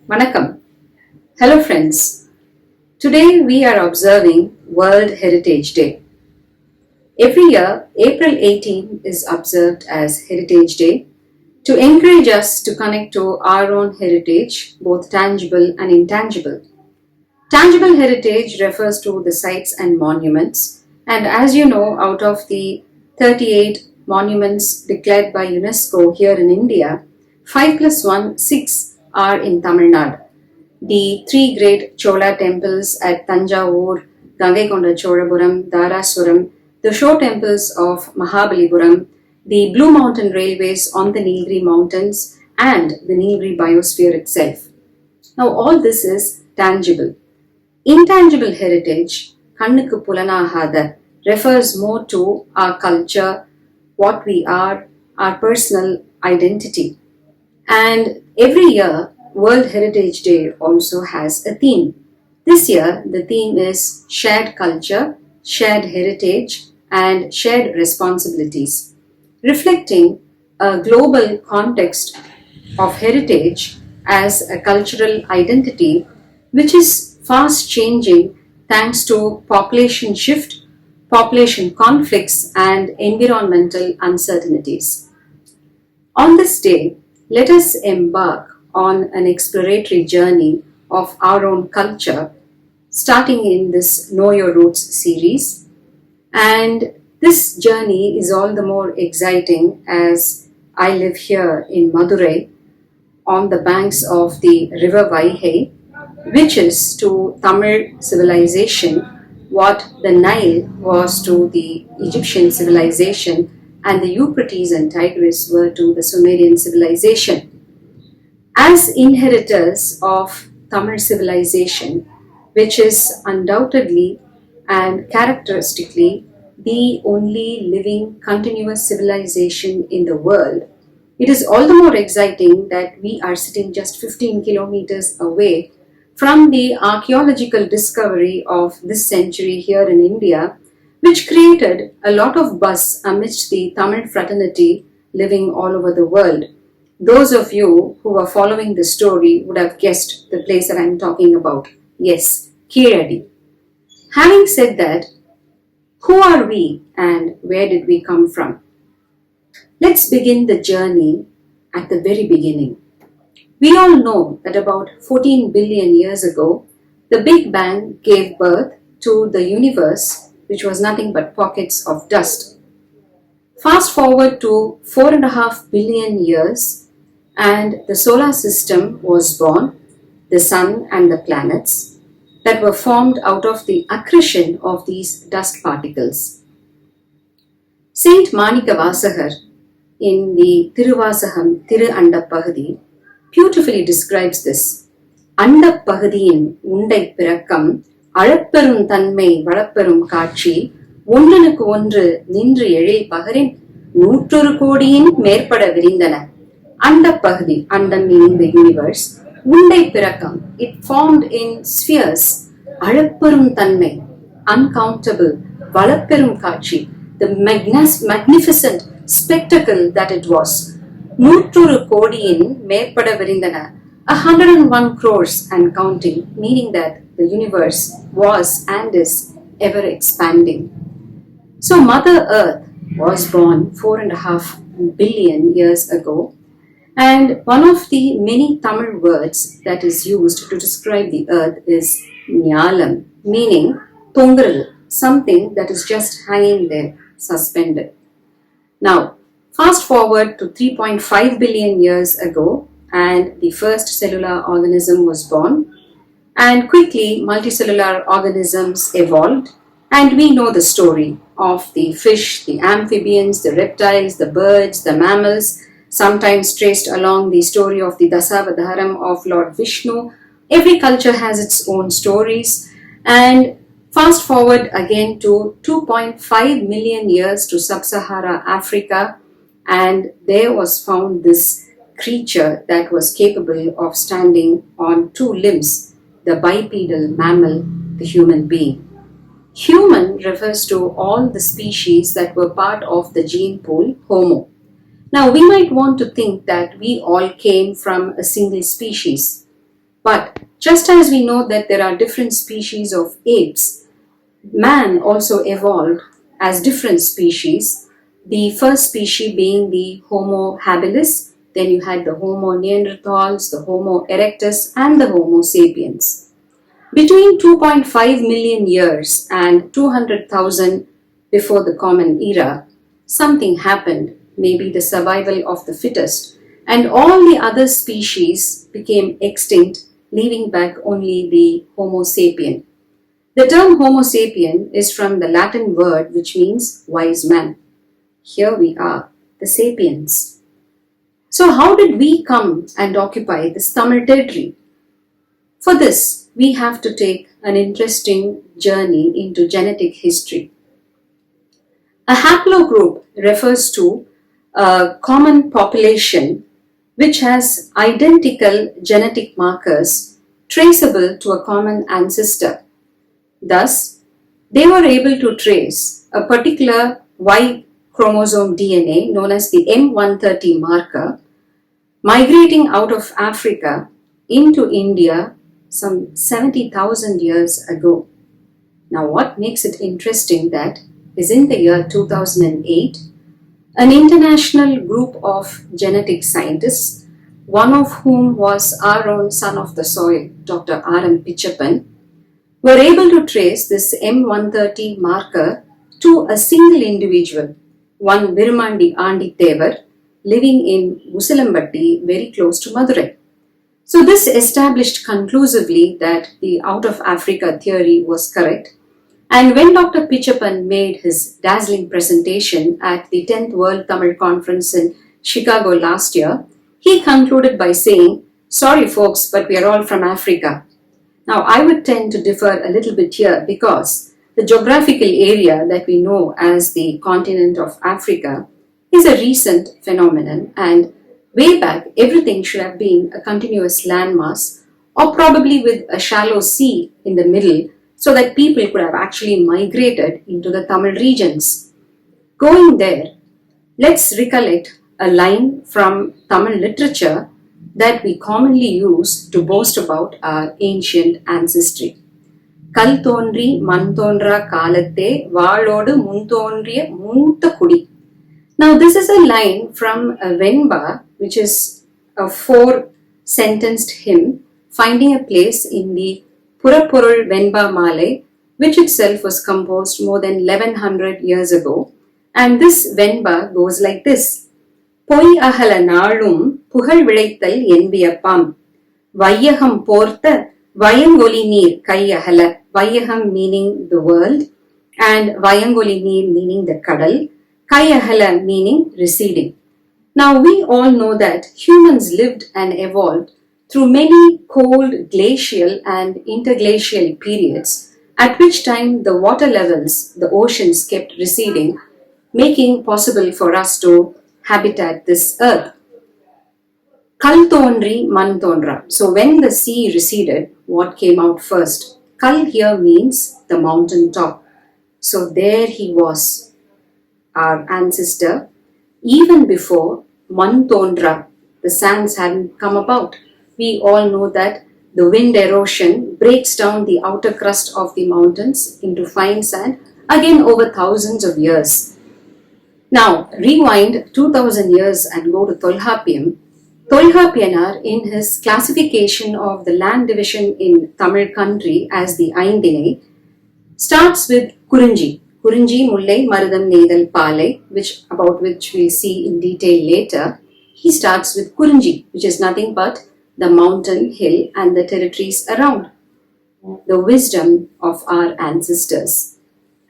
Vanakkam. Hello friends. Today we are observing World Heritage Day. Every year, April 18 is observed as Heritage Day to encourage us to connect to our own heritage, both tangible and intangible. Tangible heritage refers to the sites and monuments, and as you know, out of the 38 monuments declared by UNESCO here in India, 5 plus 1, 6 are in Tamil Nadu. The three great Chola temples at Tanjavur, Gangaikonda Cholapuram, Dharasuram, the shore temples of Mahabalipuram, the Blue Mountain railways on the Nilgiri mountains, and the Nilgiri biosphere itself. Now, all this is tangible. Intangible heritage, Kannuku Pulanahada, refers more to our culture, what we are, our personal identity. And every year, World Heritage Day also has a theme. This year, the theme is shared culture, shared heritage, and shared responsibilities, reflecting a global context of heritage as a cultural identity which is fast changing thanks to population shift, population conflicts, and environmental uncertainties. On this day, let us embark on an exploratory journey of our own culture, starting in this Know Your Roots series. And this journey is all the more exciting as I live here in Madurai on the banks of the river Vaigai, which is to Tamil civilization what the Nile was to the Egyptian civilization and the Euphrates and Tigris were to the Sumerian civilization. As inheritors of Tamil civilization, which is undoubtedly and characteristically the only living continuous civilization in the world, it is all the more exciting that we are sitting just 15 kilometers away from the archaeological discovery of this century here in India, which created a lot of buzz amidst the Tamil fraternity living all over the world. Those of you who are following the story would have guessed the place that I am talking about. Yes, Kiradi. Having said that, who are we and where did we come from? Let's begin the journey at the very beginning. We all know that about 14 billion years ago, the Big Bang gave birth to the universe, which was nothing but pockets of dust. Fast forward to 4.5 billion years, and the solar system was born, the sun and the planets that were formed out of the accretion of these dust particles. Saint Manikavasagar in the Tiruvasagam Thiru Andapagadi beautifully describes this. Andapagadiyin undai pirakkam அளப்பெரும் தன்மை வளப்பெரும் காட்சி ஒன்றனுக்கு ஒன்று நின்று எழில் பகரின் 100 கோடியின் மேற்பட விரிந்தன. Andapagadi, Andam meaning the universe, undai pirakkam, it formed in spheres, அளப்பெரும் தன்மை, uncountable, வளப்பெரும் காட்சி, the magnificent spectacle that it was. 100 கோடியின் மேற்பட விரிந்தன, 101 crores and counting, meaning that the universe was and is ever expanding. So Mother Earth was born 4.5 billion years ago, and one of the many Tamil words that is used to describe the earth is Nyalam, meaning Tongal, something that is just hanging there, suspended. Now, fast forward to 3.5 billion years ago, and the first cellular organism was born, and quickly multicellular organisms evolved, and we know the story of the fish, the amphibians, the reptiles, the birds, the mammals, sometimes traced along the story of the Dasavadaram of Lord Vishnu. Every culture has its own stories, and fast forward again to 2.5 million years to sub-Sahara Africa, and there was found this creature that was capable of standing on two limbs, the bipedal mammal, the human being. Human refers to all the species that were part of the gene pool Homo. Now we might want to think that we all came from a single species, But just as we know that there are different species of apes, man also evolved as different species. The first species being the Homo habilis, then you had the Homo neanderthals, the Homo erectus, and the Homo sapiens. Between 2.5 million years and 200,000 before the Common Era, something happened, maybe the survival of the fittest, and all the other species became extinct, leaving back only the Homo sapien. The term Homo sapien is from the Latin word which means wise man. Here we are, the sapiens. So, how did we come and occupy this Tamil territory? For this, we have to take an interesting journey into genetic history. A haplogroup refers to a common population which has identical genetic markers traceable to a common ancestor. Thus, they were able to trace a particular Y chromosome DNA known as the M130 marker migrating out of Africa into India some 70,000 years ago. Now, what makes it interesting that is in the year 2008, an international group of genetic scientists, one of whom was our own son of the soil, Dr. R.M. Pichappan, were able to trace this M130 marker to a single individual, one Virumandi Anditevar, living in Usilambatti, very close to Madurai. So this established conclusively that the out of Africa theory was correct. And when Dr. Pichappan made his dazzling presentation at the 10th World Tamil Conference in Chicago last year, he concluded by saying, "Sorry folks, but we are all from Africa." Now I would tend to differ a little bit here because the geographical area that we know as the continent of Africa is a recent phenomenon, and way back everything should have been a continuous landmass or probably with a shallow sea in the middle so that people could have actually migrated into the Tamil regions. Going there, let's recollect a line from Tamil literature that we commonly use to boast about our ancient ancestry. Kal thonri man thonra kalatte vaalodu mun thonriya mootha kudi. Now this is a line from a Venba, which is a 4-sentenced hymn finding a place in the Purapurul Venba Malai, which itself was composed more than 1100 years ago. And this Venba goes like this. Poi ahala naalum pugal vidaithal enviyapam. Vayyagam portha vayangoli neer kai ahala. Vayyagam meaning the world and Vayangoli neer meaning the kadal. Kai ahala meaning receding. Now we all know that humans lived and evolved through many cold glacial and interglacial periods, at which time the water levels, the oceans kept receding, making possible for us to habitat this earth. Kal thonri man thonra. So when the sea receded, what came out first? Kal here means the mountain top. So there he was, our ancestor, even before man thonra, the sands hadn't come about. We all know that the wind erosion breaks down the outer crust of the mountains into fine sand, again over thousands of years. Now, rewind 2000 years and go to Tolhapiam. Tolhapianar, in his classification of the land division in Tamil country as the Aindinai, starts with Kurinji. Kurinji, Mullai, Marudam, Neidal, Palai, about which we'll see in detail later. He starts with Kurinji, which is nothing but the mountain, hill and the territories around. The wisdom of our ancestors.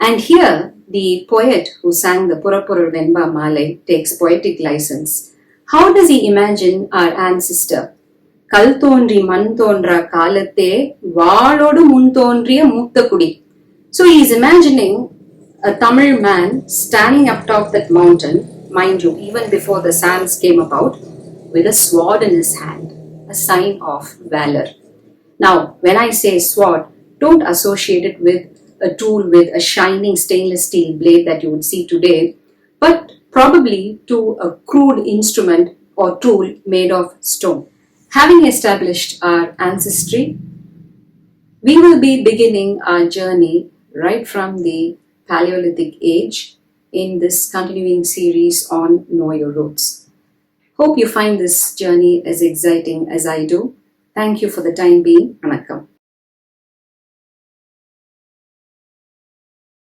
And here, the poet who sang the Purapurul Venba Malai takes poetic license. How does he imagine our ancestor? Kal thonri man thonra kalatte vaalodu mun thonriya mootha kudi. So he is imagining a Tamil man standing up top that mountain, mind you, even before the sands came about, with a sword in his hand, a sign of valor. Now, when I say sword, don't associate it with a tool with a shining stainless steel blade that you would see today, but probably to a crude instrument or tool made of stone. Having established our ancestry, we will be beginning our journey right from the Paleolithic age in this continuing series on Know Your Roots. Hope you find this journey as exciting as I do. Thank you for the time being. Vanakkam.